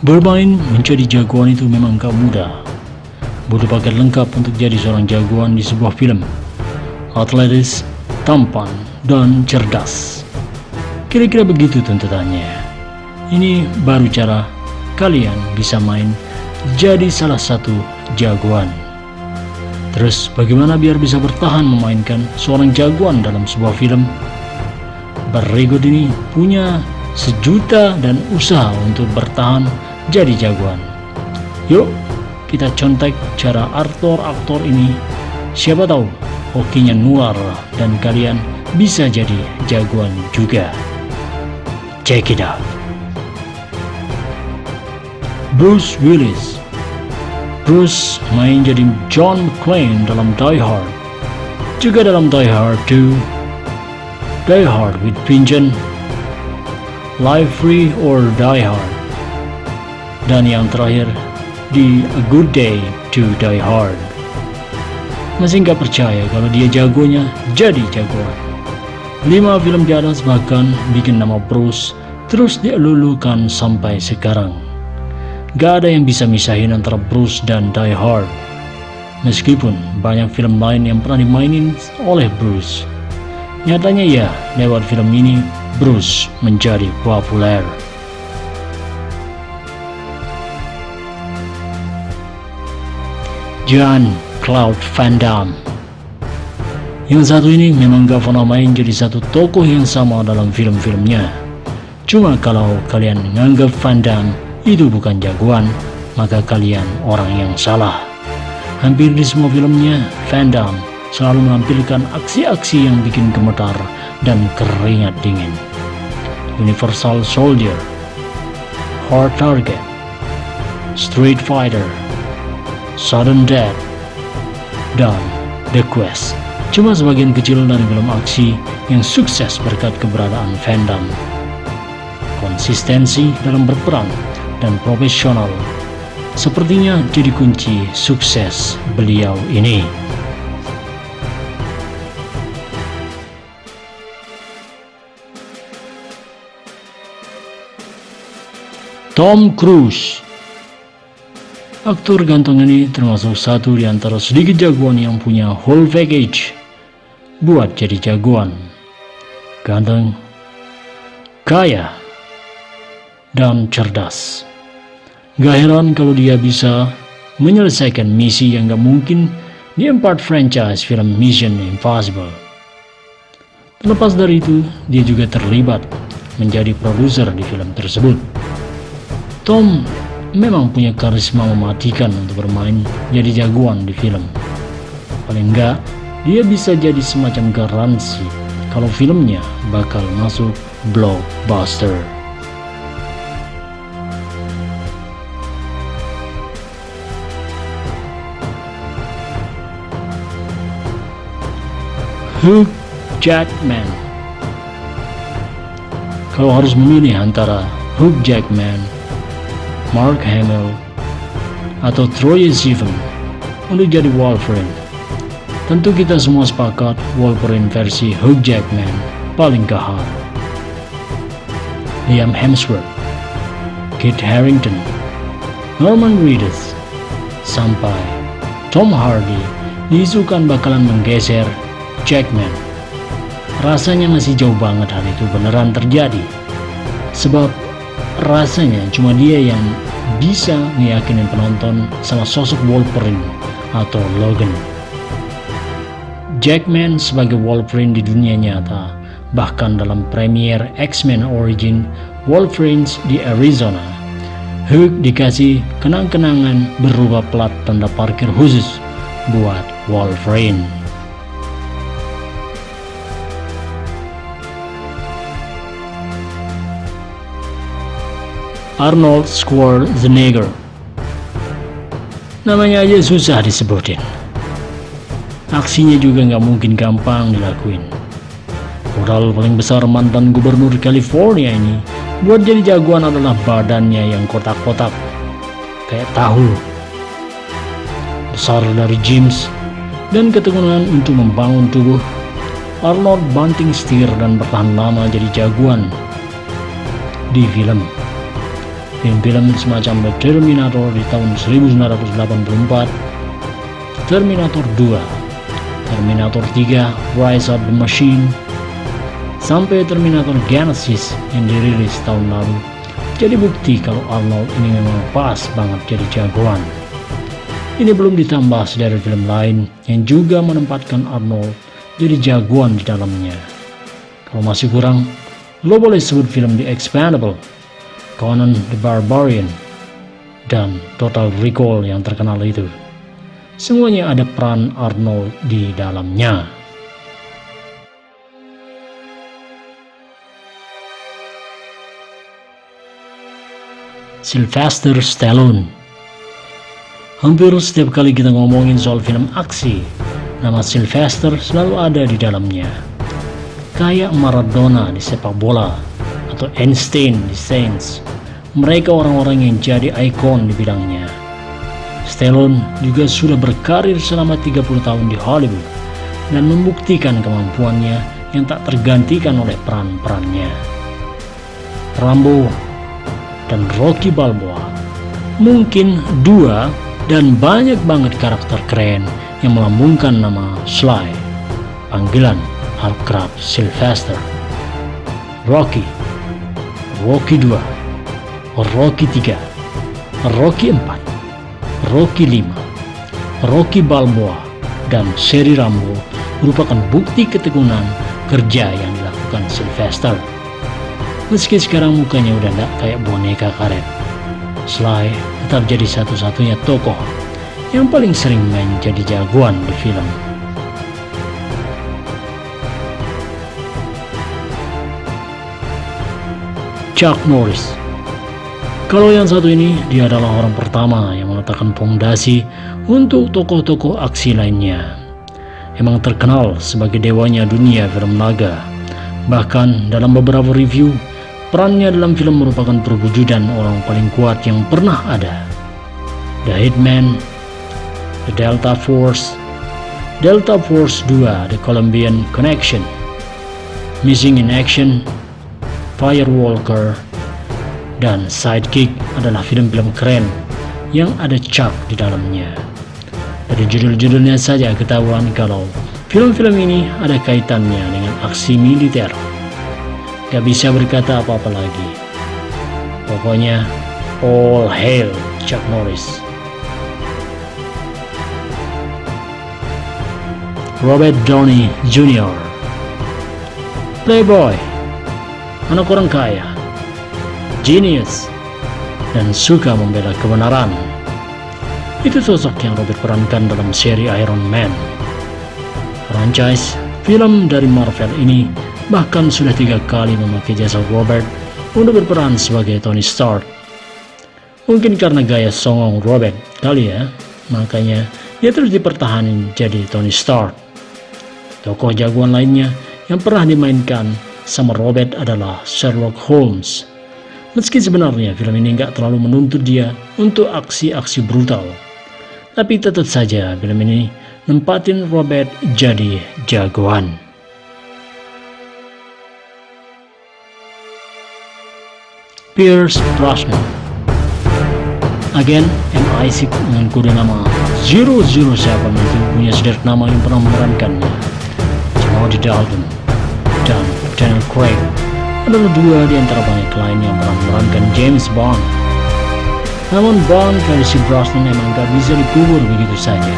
Bermain menjadi jagoan itu memang gak mudah. Butuh paket lengkap untuk jadi seorang jagoan di sebuah film. Atletis, tampan, dan cerdas. Kira-kira begitu tuntutannya. Ini baru cara kalian bisa main jadi salah satu jagoan. Terus bagaimana biar bisa bertahan memainkan seorang jagoan dalam sebuah film? Berikut ini punya sejuta dan usaha untuk bertahan jadi jagoan. Yuk kita contek cara aktor-aktor ini. Siapa tahu hokinya nular dan kalian bisa jadi jagoan juga. Check it out. Bruce Willis. Bruce main jadi John McClane dalam Die Hard, juga dalam Die Hard 2, Die Hard with Vengeance, Live Free or Die Hard, dan yang terakhir di A Good Day to Die Hard. Masih nggak percaya kalau dia jagonya jadi jagoan. 5 film di atas bahkan bikin nama Bruce terus dielulukan sampai sekarang. Gak ada yang bisa misahin antara Bruce dan Die Hard. Meskipun banyak film lain yang pernah dimainin oleh Bruce, nyatanya ya lewat film ini Bruce menjadi populer. Jean-Claude Van Damme. Yang satu ini memang gak pernah main jadi satu tokoh yang sama dalam film-filmnya. Cuma kalau kalian nganggap Van Damme itu bukan jagoan, maka kalian orang yang salah. Hampir di semua filmnya, Van Damme selalu menampilkan aksi-aksi yang bikin gemetar dan keringat dingin. Universal Soldier, Hard Target, Street Fighter, Sudden Death, dan The Quest cuma sebagian kecil dari film aksi yang sukses berkat keberadaan Van Damme. Konsistensi dalam berperan dan profesional sepertinya jadi kunci sukses beliau ini. Tom Cruise. Aktor ganteng ini termasuk satu di antara sedikit jagoan yang punya whole package buat jadi jagoan. Ganteng, kaya, dan cerdas. Gak heran kalau dia bisa menyelesaikan misi yang gak mungkin di 4 franchise film Mission Impossible. Terlepas dari itu, dia juga terlibat menjadi produser di film tersebut. Tom memang punya karisma mematikan untuk bermain jadi jagoan di film. Paling enggak, dia bisa jadi semacam garansi kalau filmnya bakal masuk blockbuster. Hugh Jackman. Kalau harus memilih antara Hugh Jackman, Mark Hamill, atau Troye Sivan untuk jadi Wolverine, tentu kita semua sepakat Wolverine versi Hugh Jackman paling gahar. Liam Hemsworth, Kit Harington, Norman Reedus, sampai Tom Hardy diisukan bakalan menggeser Jackman. Rasanya masih jauh banget hal itu beneran terjadi, sebab rasanya cuma dia yang bisa meyakinin penonton sama sosok Wolverine atau Logan. Jackman sebagai Wolverine di dunia nyata, bahkan dalam premier X-Men Origin Wolverines di Arizona, Hugh dikasih kenang-kenangan berupa plat tanda parkir khusus buat Wolverine. Arnold Schwarzenegger. Namanya aja susah disebutin. Aksinya juga nggak mungkin gampang dilakuin. Modal paling besar mantan gubernur California ini buat jadi jagoan adalah badannya yang kotak-kotak kayak tahu. Besar dari gyms dan ketekunan untuk membangun tubuh, Arnold banting setir dan bertahan lama jadi jagoan di film. film-film semacam The Terminator di tahun 1984, Terminator 2, Terminator 3, Rise of the Machine, sampai Terminator Genesis yang dirilis tahun lalu, jadi bukti kalau Arnold ini memang pas banget jadi jagoan. Ini belum ditambah sederet film lain yang juga menempatkan Arnold jadi jagoan di dalamnya. Kalau masih kurang, lo boleh sebut film The Expendable, Conan the Barbarian, dan Total Recall yang terkenal itu. Semuanya ada peran Arnold di dalamnya. Sylvester Stallone. Hampir setiap kali kita ngomongin soal film aksi, nama Sylvester selalu ada di dalamnya. Kayak Maradona di sepak bola atau Einstein di Saints, mereka orang-orang yang jadi ikon di bidangnya. Stallone juga sudah berkarir selama 30 tahun di Hollywood dan membuktikan kemampuannya yang tak tergantikan oleh peran-perannya. Rambo dan Rocky Balboa mungkin dua dan banyak banget karakter keren yang melambungkan nama Sly, panggilan akrab Sylvester. Rocky, Rocky 2, Rocky 3, Rocky 4, Rocky 5, Rocky Balboa, dan seri Rambo merupakan bukti ketekunan kerja yang dilakukan Sylvester. Meski sekarang mukanya udah gak kayak boneka karet, Sly tetap jadi satu-satunya tokoh yang paling sering menjadi jagoan di film. Chuck Norris. Kalau yang satu ini, dia adalah orang pertama yang meletakkan fondasi untuk tokoh-tokoh aksi lainnya. Emang terkenal sebagai dewanya dunia film laga. Bahkan dalam beberapa review, perannya dalam film merupakan perwujudan orang paling kuat yang pernah ada. The Hitman, The Delta Force, Delta Force 2, The Colombian Connection, Missing in Action, Firewalker, dan Sidekick adalah film-film keren yang ada Chuck di dalamnya. Dari judul-judulnya saja ketahuan kalau film-film ini ada kaitannya dengan aksi militer. Gak bisa berkata apa-apa lagi. Pokoknya all hail Chuck Norris. Robert Downey Jr. Playboy, anak orang kaya, genius, dan suka membela kebenaran. Itu sosok yang Robert perankan dalam seri Iron Man. Franchise film dari Marvel ini bahkan sudah 3 kali memakai jasa Robert untuk berperan sebagai Tony Stark. Mungkin karena gaya songong Robert kali ya, makanya dia terus dipertahankan jadi Tony Stark. Tokoh jagoan lainnya yang pernah dimainkan sama Robert adalah Sherlock Holmes. Meski sebenarnya film ini nggak terlalu menuntut dia untuk aksi-aksi brutal, tapi tetap saja film ini nempatin Robert jadi jagoan. Pierce Brosnan. Agen MI6 dengan kode nama 007 itu punya sederet nama yang pernah memerankannya. Timothy Dalton dan Daniel Craig adalah 2 di antara banyak lain yang pernah memerankan James Bond. Namun Bond versi Brosnan emang gak bisa dikubur begitu saja.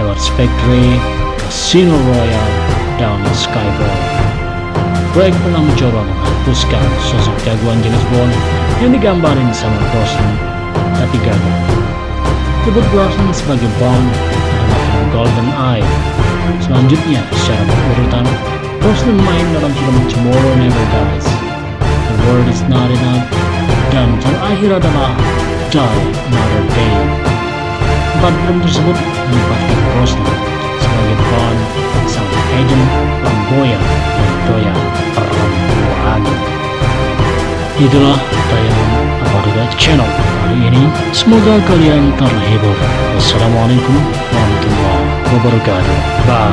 Lewat Spectre, Casino Royale, dan Skyfall, Craig pernah mencoba menghapuskan sosok jagoan James Bond yang digambarin sama Brosnan, tapi gagal. Debut Brosnan sebagai Bond adalah film Golden Eye. Selanjutnya, secara berurutan, Brosnan main dalam film Tomorrow Never Dies, The World Is Not Enough, dan terakhir adalah Die Another Day. 4 film tersebut menempatkan Brosnan sebagai Bond, sang agen flamboyan dan doyan perempuan. Itulah tayangan Apartemen Channel kali ini. Semoga kalian terhibur. Wassalamualaikum warahmatullahi wabarakatuh. Bye.